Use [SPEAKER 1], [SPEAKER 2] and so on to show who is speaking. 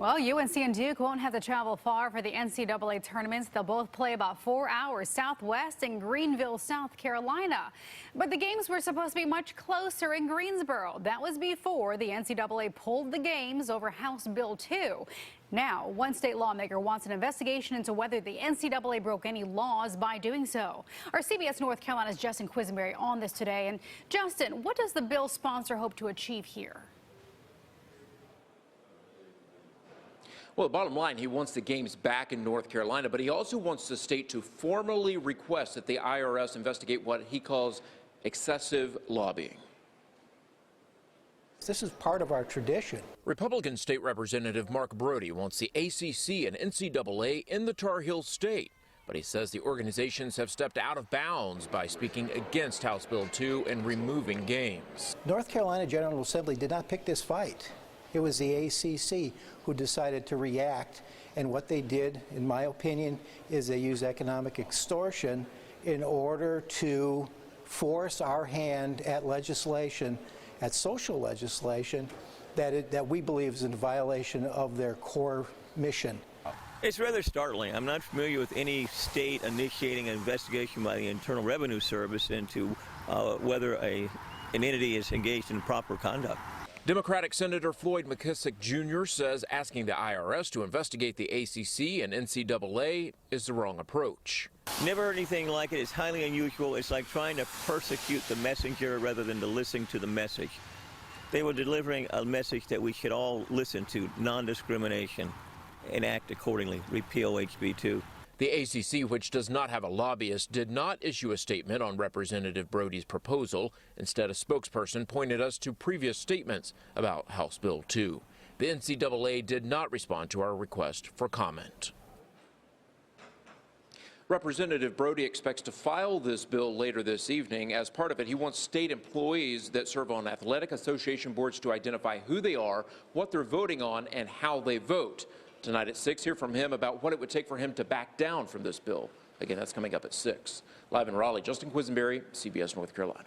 [SPEAKER 1] Well, UNC and Duke won't have to travel far for the NCAA tournaments. They'll both play about 4 hours southwest in Greenville, South Carolina. But the games were supposed to be much closer in Greensboro. That was before the NCAA pulled the games over House Bill 2. Now, one state lawmaker wants an investigation into whether the NCAA broke any laws by doing so. Our CBS North Carolina's Justin Quisenberry on this today. And Justin, what does the bill sponsor hope to achieve here?
[SPEAKER 2] Well, the bottom line, he wants the games back in North Carolina, but he also wants the state to formally request that the IRS investigate what he calls excessive lobbying.
[SPEAKER 3] This is part of our tradition.
[SPEAKER 2] Republican State Representative Mark Brody wants the ACC and NCAA in the Tar Heel state, but he says the organizations have stepped out of bounds by speaking against House Bill 2 and removing games.
[SPEAKER 3] North Carolina General Assembly did not pick this fight. It was the ACC who decided to react, and what they did, in my opinion, is they used economic extortion in order to force our hand at legislation, at social legislation, that we believe is in violation of their core mission.
[SPEAKER 4] It's rather startling. I'm not familiar with any state initiating an investigation by the Internal Revenue Service into whether an entity is engaged in proper conduct.
[SPEAKER 2] Democratic Senator Floyd McKissick Jr. says asking the IRS to investigate the ACC and NCAA is the wrong approach.
[SPEAKER 4] Never heard anything like it. It's highly unusual. It's like trying to persecute the messenger rather than to listen to the message. They were delivering a message that we should all listen to, non-discrimination, and act accordingly, repeal HB2.
[SPEAKER 2] The ACC, which does not have a lobbyist, did not issue a statement on Representative Brody's proposal. Instead, a spokesperson pointed us to previous statements about House Bill 2. The NCAA did not respond to our request for comment. Representative Brody expects to file this bill later this evening. As part of it, he wants state employees that serve on athletic association boards to identify who they are, what they're voting on, and how they vote. Tonight at 6, hear from him about what it would take for him to back down from this bill. Again, that's coming up at 6. Live in Raleigh, Justin Quisenberry, CBS North Carolina.